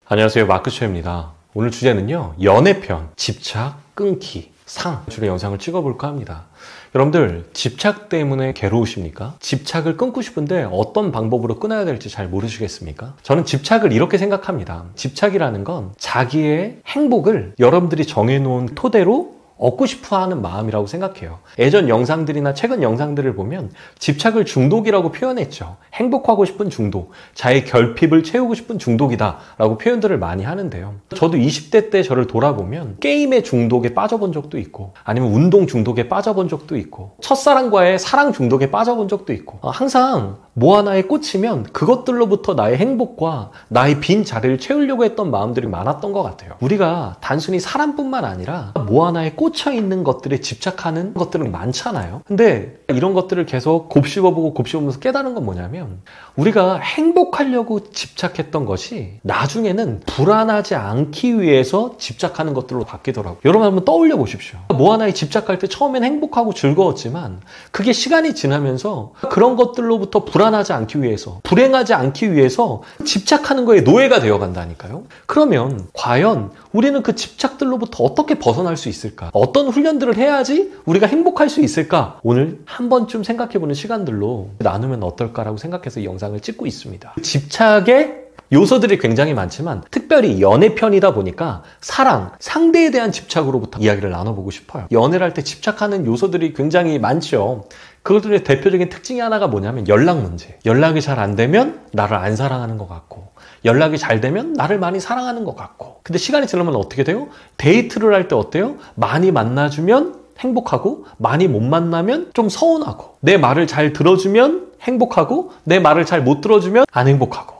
안녕하세요, 마크쇼입니다. 오늘 주제는요, 연애편, 집착, 끊기, 상 주로 영상을 찍어볼까 합니다. 여러분들 집착 때문에 괴로우십니까? 집착을 끊고 싶은데 어떤 방법으로 끊어야 될지 잘 모르시겠습니까? 저는 집착을 이렇게 생각합니다. 집착이라는 건 자기의 행복을 여러분들이 정해놓은 토대로 얻고 싶어 하는 마음이라고 생각해요. 예전 영상들이나 최근 영상들을 보면 집착을 중독이라고 표현했죠. 행복하고 싶은 중독, 자의 결핍을 채우고 싶은 중독이다 라고 표현들을 많이 하는데요. 저도 20대 때 저를 돌아보면 게임의 중독에 빠져본 적도 있고, 아니면 운동 중독에 빠져본 적도 있고, 첫사랑과의 사랑 중독에 빠져본 적도 있고, 항상 뭐 하나에 꽂히면 그것들로부터 나의 행복과 나의 빈 자리를 채우려고 했던 마음들이 많았던 것 같아요. 우리가 단순히 사람뿐만 아니라 뭐 하나에 꽂혀있는 것들에 집착하는 것들은 많잖아요. 근데 이런 것들을 계속 곱씹어보고 곱씹으면서 깨달은 건 뭐냐면, 우리가 행복하려고 집착했던 것이 나중에는 불안하지 않기 위해서 집착하는 것들로 바뀌더라고요. 여러분 한번 떠올려 보십시오. 뭐 하나에 집착할 때 처음엔 행복하고 즐거웠지만 그게 시간이 지나면서 그런 것들로부터 불안하지 않기 위해서, 불행하지 않기 위해서 집착하는 거에 노예가 되어 간다니까요. 그러면 과연 우리는 그 집착들로부터 어떻게 벗어날 수 있을까? 어떤 훈련들을 해야지 우리가 행복할 수 있을까? 오늘 한 번쯤 생각해보는 시간들로 나누면 어떨까라고 생각해서 이 영상을 찍고 있습니다. 집착의 요소들이 굉장히 많지만 특별히 연애편이다 보니까 사랑, 상대에 대한 집착으로부터 이야기를 나눠보고 싶어요. 연애를 할 때 집착하는 요소들이 굉장히 많죠. 그것들의 대표적인 특징이 하나가 뭐냐면 연락 문제. 연락이 잘 안 되면 나를 안 사랑하는 것 같고, 연락이 잘 되면 나를 많이 사랑하는 것 같고. 근데 시간이 지나면 어떻게 돼요? 데이트를 할 때 어때요? 많이 만나주면 행복하고, 많이 못 만나면 좀 서운하고, 내 말을 잘 들어주면 행복하고, 내 말을 잘 못 들어주면 안 행복하고.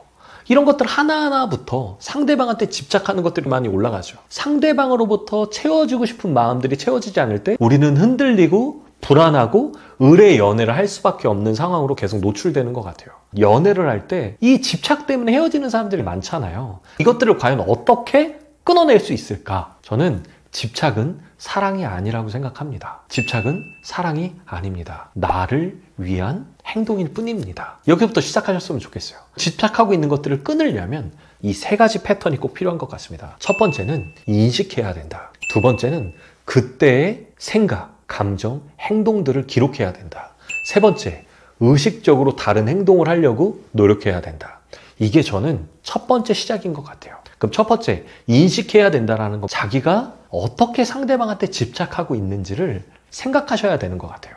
이런 것들 하나하나부터 상대방한테 집착하는 것들이 많이 올라가죠. 상대방으로부터 채워주고 싶은 마음들이 채워지지 않을 때 우리는 흔들리고 불안하고 의뢰 연애를 할 수밖에 없는 상황으로 계속 노출되는 것 같아요. 연애를 할 때 이 집착 때문에 헤어지는 사람들이 많잖아요. 이것들을 과연 어떻게 끊어낼 수 있을까? 저는 집착은 사랑이 아니라고 생각합니다. 집착은 사랑이 아닙니다. 나를 위한 행동일 뿐입니다. 여기부터 시작하셨으면 좋겠어요. 집착하고 있는 것들을 끊으려면 이 세 가지 패턴이 꼭 필요한 것 같습니다. 첫 번째는 인식해야 된다. 두 번째는 그때의 생각, 감정, 행동들을 기록해야 된다. 세 번째, 의식적으로 다른 행동을 하려고 노력해야 된다. 이게 저는 첫 번째 시작인 것 같아요. 그럼 첫 번째, 인식해야 된다는 거, 자기가 어떻게 상대방한테 집착하고 있는지를 생각하셔야 되는 것 같아요.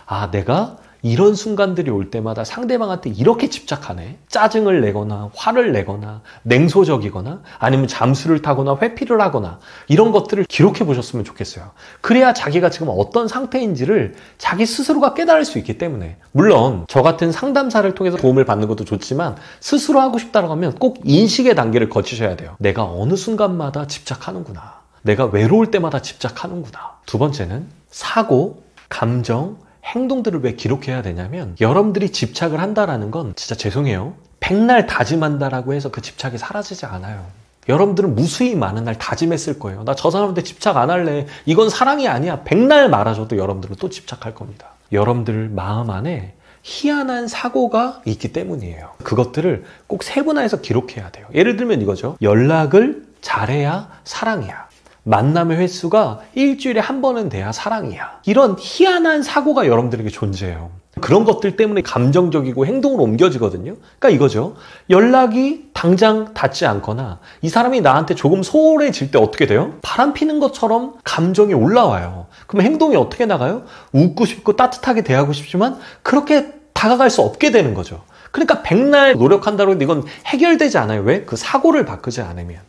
아, 내가 이런 순간들이 올 때마다 상대방한테 이렇게 집착하네. 짜증을 내거나 화를 내거나 냉소적이거나 아니면 잠수를 타거나 회피를 하거나 이런 것들을 기록해 보셨으면 좋겠어요. 그래야 자기가 지금 어떤 상태인지를 자기 스스로가 깨달을 수 있기 때문에, 물론 저 같은 상담사를 통해서 도움을 받는 것도 좋지만 스스로 하고 싶다고 하면 꼭 인식의 단계를 거치셔야 돼요. 내가 어느 순간마다 집착하는구나. 내가 외로울 때마다 집착하는구나. 두 번째는 사고, 감정, 행동들을 왜 기록해야 되냐면, 여러분들이 집착을 한다라는 건 진짜 죄송해요, 백날 다짐한다라고 해서 그 집착이 사라지지 않아요. 여러분들은 무수히 많은 날 다짐했을 거예요. 나 저 사람한테 집착 안 할래. 이건 사랑이 아니야. 백날 말하셔도 여러분들은 또 집착할 겁니다. 여러분들 마음 안에 희한한 사고가 있기 때문이에요. 그것들을 꼭 세분화해서 기록해야 돼요. 예를 들면 이거죠. 연락을 잘해야 사랑이야. 만남의 횟수가 일주일에 한 번은 돼야 사랑이야. 이런 희한한 사고가 여러분들에게 존재해요. 그런 것들 때문에 감정적이고 행동으로 옮겨지거든요. 그러니까 이거죠. 연락이 당장 닿지 않거나 이 사람이 나한테 조금 소홀해질 때 어떻게 돼요? 바람 피는 것처럼 감정이 올라와요. 그럼 행동이 어떻게 나가요? 웃고 싶고 따뜻하게 대하고 싶지만 그렇게 다가갈 수 없게 되는 거죠. 그러니까 백날 노력한다고 해도 이건 해결되지 않아요. 왜? 그 사고를 바꾸지 않으면.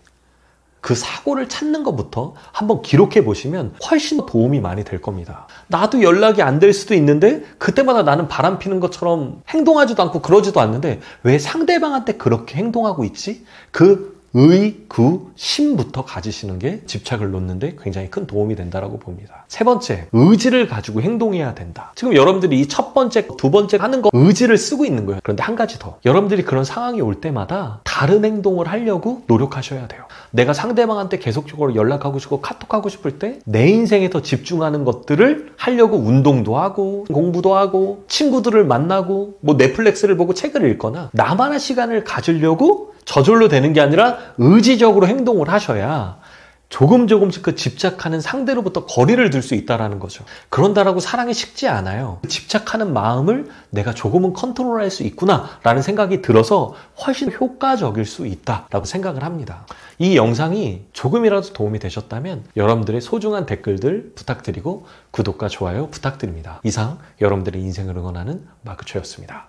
그 사고를 찾는 것부터 한번 기록해 보시면 훨씬 더 도움이 많이 될 겁니다. 나도 연락이 안 될 수도 있는데 그때마다 나는 바람 피는 것처럼 행동하지도 않고 그러지도 않는데 왜 상대방한테 그렇게 행동하고 있지? 그 의구심부터 가지시는 게 집착을 놓는데 굉장히 큰 도움이 된다고 봅니다. 세 번째, 의지를 가지고 행동해야 된다. 지금 여러분들이 이 첫 번째, 두 번째 하는 거 의지를 쓰고 있는 거예요. 그런데 한 가지 더. 여러분들이 그런 상황이 올 때마다 다른 행동을 하려고 노력하셔야 돼요. 내가 상대방한테 계속적으로 연락하고 싶고 카톡하고 싶을 때 내 인생에 더 집중하는 것들을 하려고 운동도 하고 공부도 하고 친구들을 만나고 뭐 넷플릭스를 보고 책을 읽거나 나만의 시간을 가지려고 저절로 되는 게 아니라 의지적으로 행동을 하셔야 조금씩 그 집착하는 상대로부터 거리를 둘 수 있다는 거죠. 그런다라고 사랑이 식지 않아요. 집착하는 마음을 내가 조금은 컨트롤할 수 있구나 라는 생각이 들어서 훨씬 효과적일 수 있다라고 생각을 합니다. 이 영상이 조금이라도 도움이 되셨다면 여러분들의 소중한 댓글들 부탁드리고 구독과 좋아요 부탁드립니다. 이상 여러분들의 인생을 응원하는 마크초였습니다.